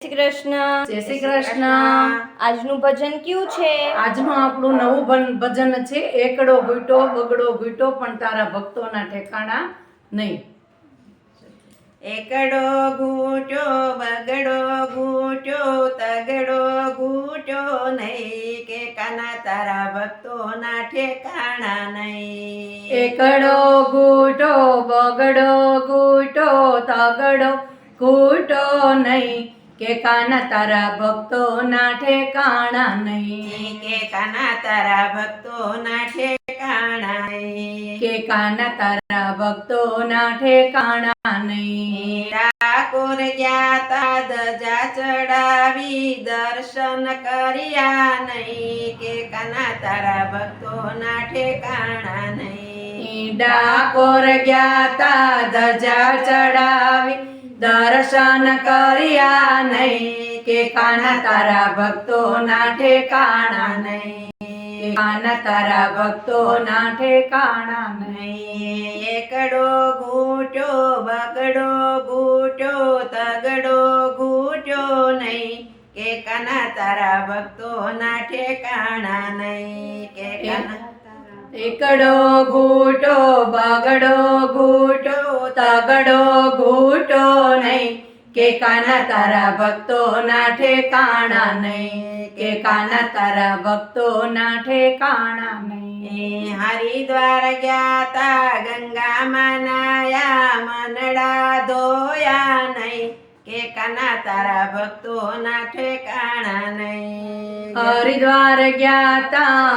શ્રી કૃષ્ણ. જય શ્રી કૃષ્ણ. આજનું ભજન કયું છે? આજનું આપણું નવું ભજન છે એકડો ઘૂંટો બગડો ઘૂંટો પણ તારા ભક્તોના ઠેકાણા નહીં. એકડો ઘૂંટો બગડો ઘૂંટો તગડો ઘૂંટો નહીં કે કાના તારા ભક્તોના ઠેકાણા નહીં. એકડો ઘૂંટો બગડો ઘૂંટો તગડો ઘૂંટો નહીં કે કાના તારા ભક્તોના ઠેકાણા નહીં. કે કાના તારા ભક્તોના ઠેકાણા નહીં. કે કાના તારા ભક્તોના ઠેકાણા નહીં. ઠાકોર ગયા તા ધજા ચડાવી દર્શન કર્યા નહીં કે કાના તારા ભક્તોના ઠેકાણા નહીં. ડાકોર ગયા તા ધજા ચડાવી દર્શન કર્યા નહીં કે કાના તારા ભક્તોના ઠેકાણા નહીં. કાના તારા ભક્તોના ઠેકાણા નહીં. એકડો ઘૂંટો બગડો ઘૂંટો તગડો ઘૂંટો નહીં કે કાના તારા ભક્તોના ઠેકાણા નહીં. કે કાના એકડો ઘૂંટો બગડો ઘૂંટો તગડો ઘૂંટો નહીં કે કાના તારા ભક્તોના ઠેકાણા નહીં. કે કાના તારા ભક્તોના ઠેકાણા નહીં. હરિદ્વાર ગયા તા ગંગામાં નાયા મનડા ધોયા નહીં કે કાના તારા ભક્તોના ઠેકાણા નહીં. હરિદ્વાર ગયા તા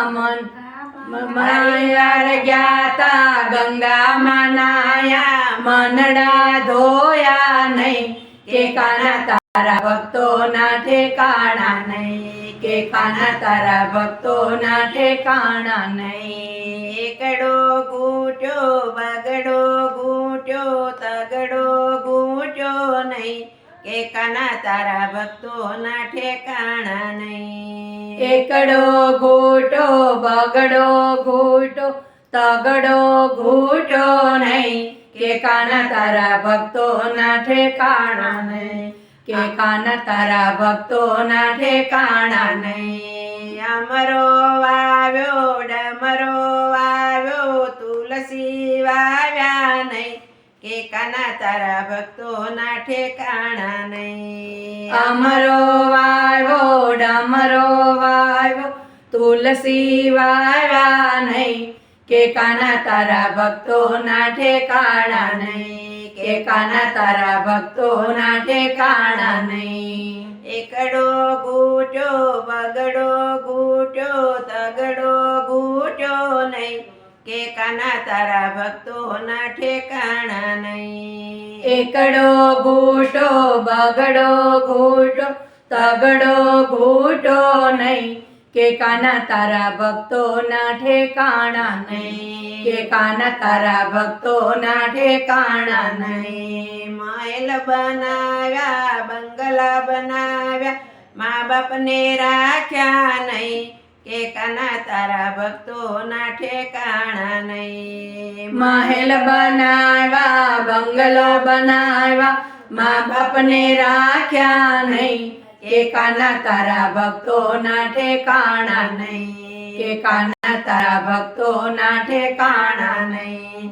હરિદ્વાર ગયા તા ગંગામાં નાયા મનડા ધોયા નહીં કે કાના તારા ભક્તોના ઠેકાણા નહીં. કે કાના તારા ભક્તોના ઠેકાણા નહીં. એકડો ઘૂંટો બગડો ઘૂંટો તગડો ઘૂંટો નહીં કે કાના તારા ભક્તોના ઠેકાણા નહીં. એકડો ઘૂંટો બગડો ઘૂંટો તગડો ઘૂંટો નહીં કે કાના તારા ભક્તોના ઠેકાણા નહીં. કે કાના તારા ભક્તોના ઠેકાણા નહીં. અમરો વાવ્યો ડમરો વાવ્યો તુલસી વાવ્યા નહીં કે કાના તારા ભક્તોના ઠેકાણા નહીં. અમરો વાવ્યો ડમરો વાવ્યો તુલસી વાવ્યા નહીં કે કાના તારા ભક્તોના ઠેકાણા નહીં. કે કાના તારા ભક્તોના ઠેકાણા નહીં. એકડો ઘૂંટો બગડો ઘૂંટો તગડો ઘૂંટો નહીં કે કાના તારા ભક્તોના ઠેકાણા નહીં. એકડો ઘૂંટો બગડો ઘૂંટો તગડો ઘૂંટો નહીં કે કાના તારા ભક્તોના ઠેકાણા નહીં. કે કાના તારા ભક્તોના ઠેકાણા નહીં. મહેલ બનાવ્યા બંગલા બનાવ્યા મા બાપને રાખ્યા નહીં કે કાના તારા ભક્તોના ઠેકાણા નહીં. મહેલ બનાવ્યા બંગલો બનાવ્યા મા બાપને રાખ્યા નહીં કે કાના તારા ભક્તોના ઠેકાણા નહીં. કે કાના તારા ભક્તોના ઠેકાણા નહીં.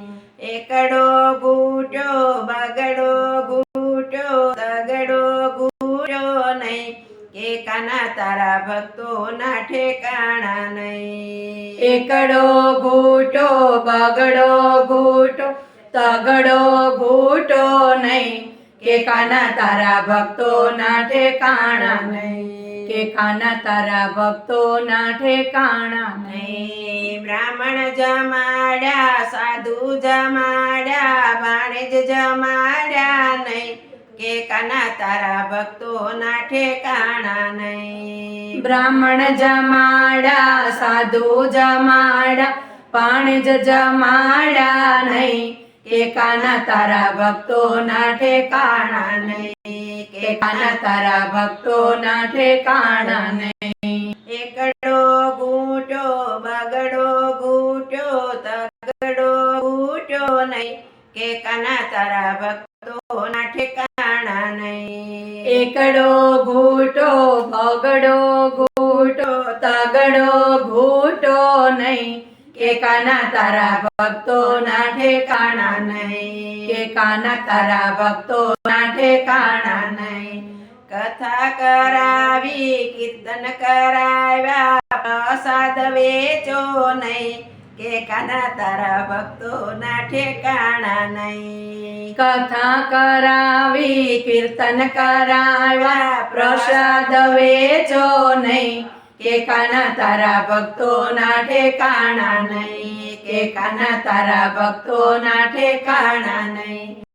એકડો ઘૂંટો બગડો ઘૂંટો તગડો ઘૂંટો નહીં કે કાના તારા ભક્તોના ઠેકાણા નહીં. એકડો ઘૂંટો બગડો ઘૂંટો તગડો ઘૂંટો નહીં કે કાના તારા ભક્તોના ઠેકાણા નહીં. કે કાના તારા ભક્તોના ઠેકાણા નહીં. બ્રાહ્મણ જમાડ્યા સાધુ જમાડ્યા વાણિજ જમાડ્યા નહીં કે કાના તારા ભક્તોના ઠેકાણા નહીં. બ્રાહ્મણ જમાડ્યા સાધુ જમાડ્યા પાણી જમાડ્યા નહીં કે કાના તારા ભક્તોના ઠેકાણા નહીં. કે કાના તારા ભક્તોના ઠેકાણા નહીં. એકડો ઘૂંટો બગડો ઘૂંટો તગડો ઘૂંટો નહીં કે કાના તારા ભક્તોના ઠેકાણા ઠેકાણા નહીં એકડો ઘૂંટો બગડો ઘૂંટો તગડો ઘૂંટો નહીં કે કાના તારા ભક્તોના ઠેકાણા નહીં કે કાના તારા ભક્તોના ઠેકાણા નહીં કથા કરાવી કીર્તન કરાવ્યા પ્રસાદ વેચો નહીં કે કાના તારા ભક્તોના ઠેકાણા નહીં કથા કરાવી કીર્તન કરાવ્યા પ્રસાદ વેચો નહીં કે કાના તારા ભક્તોના ઠેકાણા નહીં કે કાના તારા ભક્તોના ઠેકાણા નહીં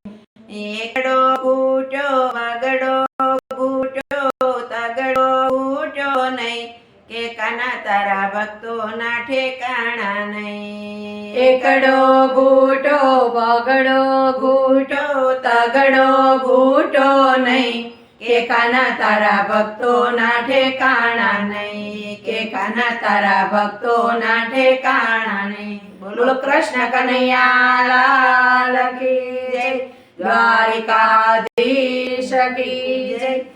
એકડો ઘૂંટો બગડો ઘૂંટો તગડો ઘૂંટો નહીં કે કાના તારા ભક્તોના ઠેકાણા નહીં એકડો ઘૂંટો બગડો ઘૂંટો તગડો ઘૂંટો નહીં કે કાના તારા ભક્તોના ઠેકાણા નહીં કે કાના તારા ભક્તોના ઠેકાણા નહીં બોલો કૃષ્ણ કનૈયા લાલ કી જય દ્વારિકાધીશ કી જય